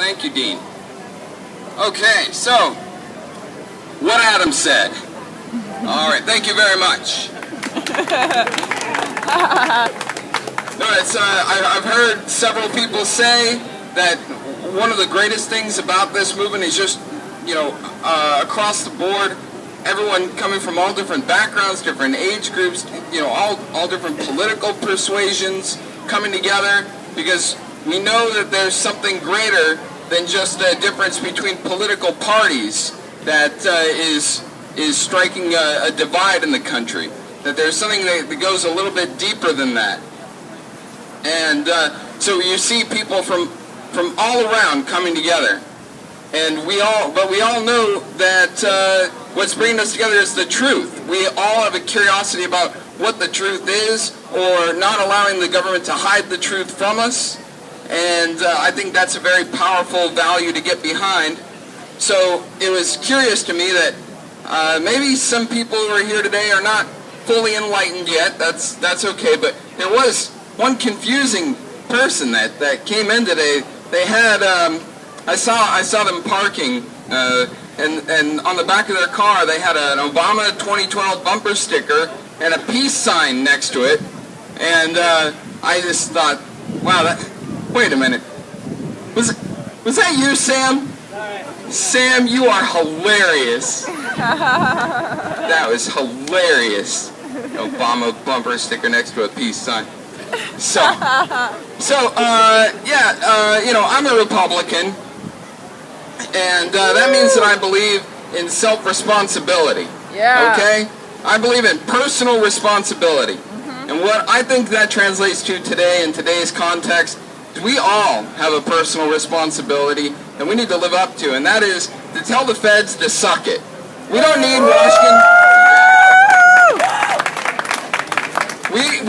Thank you, Dean. Okay, so, what Adam said. All right, thank you very much. No, I've heard several people say that one of the greatest things about this movement is just, across the board, everyone coming from all different backgrounds, different age groups, all different political persuasions coming together, because we know that there's something greater than just a difference between political parties that is striking a divide in the country. That there's something that goes a little bit deeper than that. And so you see people from all around coming together. And we all know that what's bringing us together is the truth. We all have a curiosity about what the truth is, or not allowing the government to hide the truth from us. And I think that's a very powerful value to get behind. So it was curious to me that maybe some people who are here today are not fully enlightened yet. That's okay. But there was one confusing person that came in today. They had I saw them parking, and on the back of their car they had an Obama 2012 bumper sticker and a peace sign next to it. And I just thought, wow, wait a minute. Was that you, Sam? Sam, you are hilarious. That was hilarious. Obama bumper sticker next to a peace sign. So I'm a Republican, and that means that I believe in self-responsibility. Yeah. Okay? I believe in personal responsibility. And what I think that translates to today in today's context is we all have a personal responsibility that we need to live up to, and that is to tell the feds to suck it. We don't need Washington.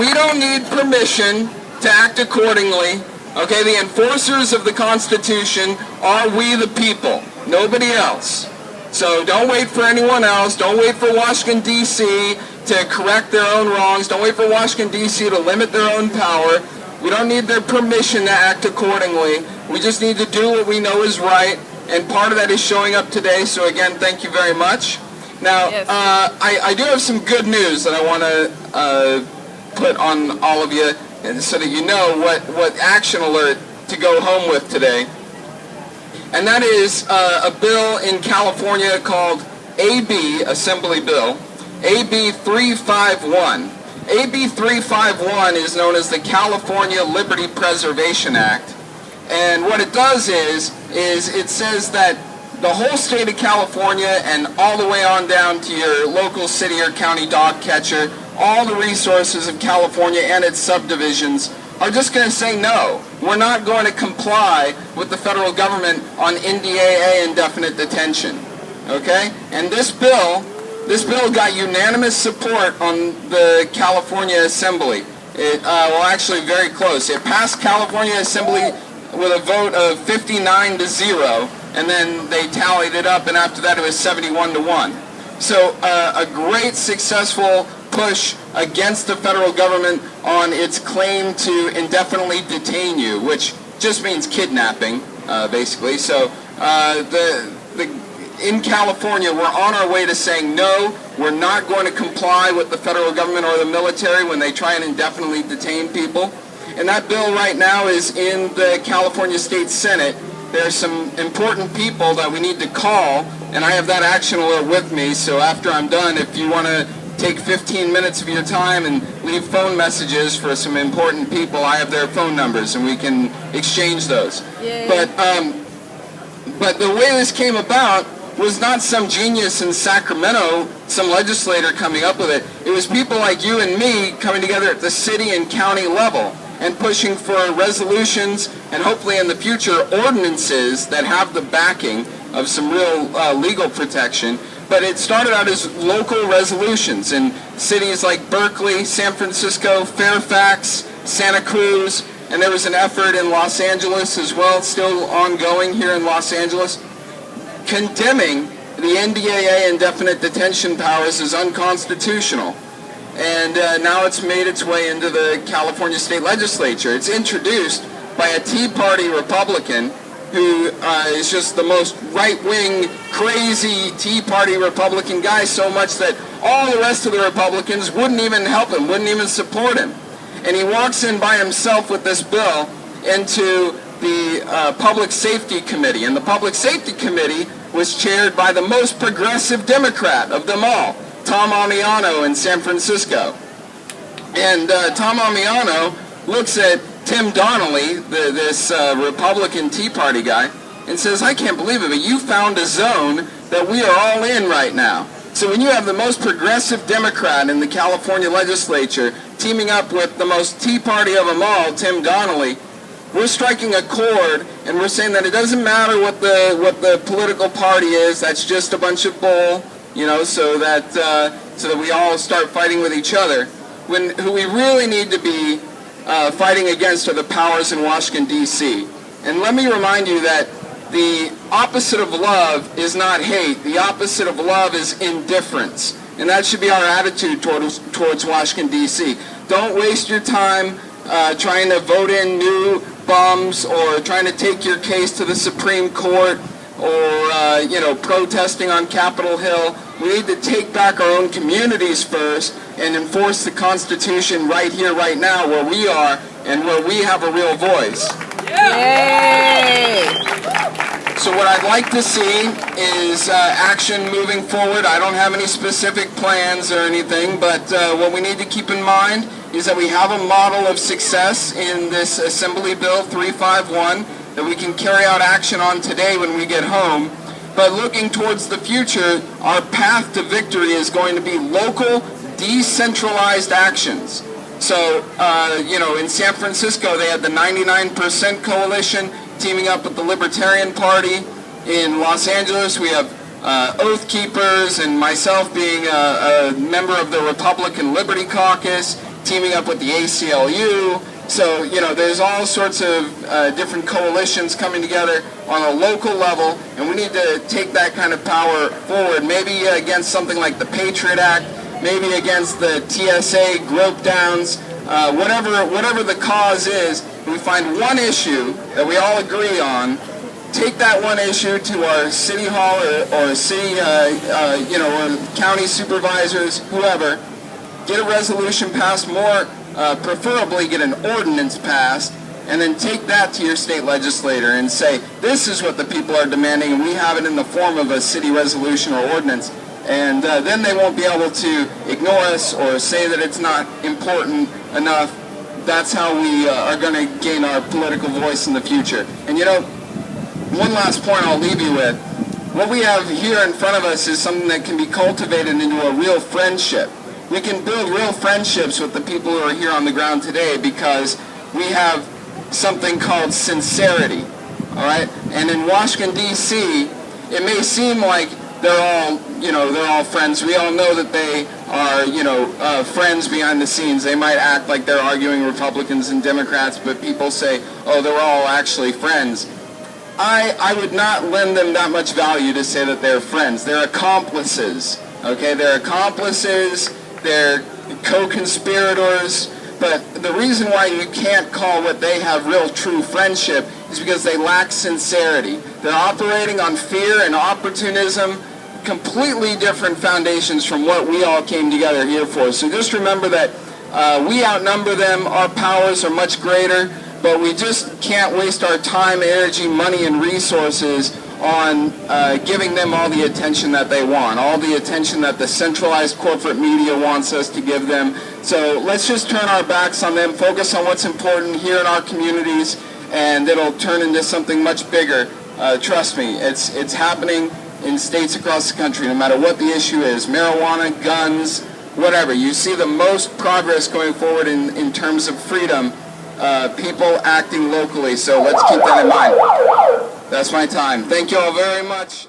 We don't need permission to act accordingly. Okay, the enforcers of the Constitution are we the people, nobody else. So don't wait for anyone else. Don't wait for Washington, D.C. to correct their own wrongs. Don't wait for Washington, D.C. to limit their own power. We don't need their permission to act accordingly. We just need to do what we know is right, and part of that is showing up today. So again, thank you very much. Now, yes. I do have some good news that I want to put on all of you, and so that you know what action alert to go home with today. And that is a bill in California called AB, Assembly Bill, AB 351. AB 351 is known as the California Liberty Preservation Act. And what it does is it says that the whole state of California and all the way on down to your local city or county dog catcher, all the resources of California and its subdivisions are just going to say no. We're not going to comply with the federal government on NDAA indefinite detention. Okay? And this bill got unanimous support on the California Assembly. Actually very close. It passed California Assembly with a vote of 59-0, and then they tallied it up, and after that it was 71-1. So a great successful push against the federal government on its claim to indefinitely detain you, which just means kidnapping, basically. So in California, we're on our way to saying no, we're not going to comply with the federal government or the military when they try and indefinitely detain people. And that bill right now is in the California State Senate. There are some important people that we need to call, and I have that action alert with me, so after I'm done, if you want to take 15 minutes of your time and leave phone messages for some important people, I have their phone numbers, and we can exchange those. Yay. But the way this came about was not some genius in Sacramento, some legislator coming up with it. It was people like you and me coming together at the city and county level and pushing for resolutions and hopefully in the future ordinances that have the backing of some real legal protection. But it started out as local resolutions in cities like Berkeley, San Francisco, Fairfax, Santa Cruz, and there was an effort in Los Angeles as well, still ongoing here in Los Angeles, condemning the NDAA indefinite detention powers as unconstitutional. And now it's made its way into the California State Legislature. It's introduced by a Tea Party Republican who is just the most right-wing, crazy Tea Party Republican guy, so much that all the rest of the Republicans wouldn't even help him, wouldn't even support him. And he walks in by himself with this bill into the Public Safety Committee. And the Public Safety Committee was chaired by the most progressive Democrat of them all, Tom Ammiano in San Francisco. And Tom Ammiano looks at Tim Donnelly, this Republican Tea Party guy, and says, I can't believe it, but you found a zone that we are all in right now. So when you have the most progressive Democrat in the California legislature teaming up with the most Tea Party of them all, Tim Donnelly, we're striking a chord, and we're saying that it doesn't matter what the political party is. That's just a bunch of bull, you know, so that we all start fighting with each other. When who we really need to be fighting against are the powers in Washington, D.C. And let me remind you that the opposite of love is not hate. The opposite of love is indifference. And that should be our attitude towards Washington, D.C. Don't waste your time trying to vote in new bums or trying to take your case to the Supreme Court or, protesting on Capitol Hill. We need to take back our own communities first and enforce the Constitution right here, right now, where we are and where we have a real voice. Yay! So what I'd like to see is action moving forward. I don't have any specific plans or anything, but what we need to keep in mind is that we have a model of success in this Assembly Bill 351 that we can carry out action on today when we get home. But looking towards the future, our path to victory is going to be local, decentralized actions. So, in San Francisco, they had the 99% Coalition teaming up with the Libertarian Party. In Los Angeles, we have Oath Keepers and myself being a member of the Republican Liberty Caucus, teaming up with the ACLU. So, there's all sorts of different coalitions coming together on a local level, and we need to take that kind of power forward, maybe against something like the Patriot Act, maybe against the TSA grope downs, whatever the cause is. We find one issue that we all agree on, take that one issue to our city hall or city, or county supervisors, whoever, get a resolution passed, preferably get an ordinance passed, and then take that to your state legislator and say, this is what the people are demanding, and we have it in the form of a city resolution or ordinance. And then they won't be able to ignore us or say that it's not important enough. That's how we are going to gain our political voice in the future. And one last point I'll leave you with. What we have here in front of us is something that can be cultivated into a real friendship. We can build real friendships with the people who are here on the ground today because we have something called sincerity, all right? And in Washington, D.C., it may seem like they're all friends. We all know that they are, friends behind the scenes. They might act like they're arguing Republicans and Democrats, but people say, oh, they're all actually friends. I would not lend them that much value to say that they're friends. They're accomplices, okay? They're accomplices. They're co-conspirators, but the reason why you can't call what they have real true friendship is because they lack sincerity. They're operating on fear and opportunism, completely different foundations from what we all came together here for. So just remember that we outnumber them, our powers are much greater, but we just can't waste our time, energy, money, and resources on giving them all the attention that they want, all the attention that the centralized corporate media wants us to give them. So let's just turn our backs on them, focus on what's important here in our communities, and it'll turn into something much bigger. Trust me, it's happening in states across the country, no matter what the issue is, marijuana, guns, whatever. You see the most progress going forward in terms of freedom, people acting locally. So let's keep that in mind. That's my time. Thank you all very much.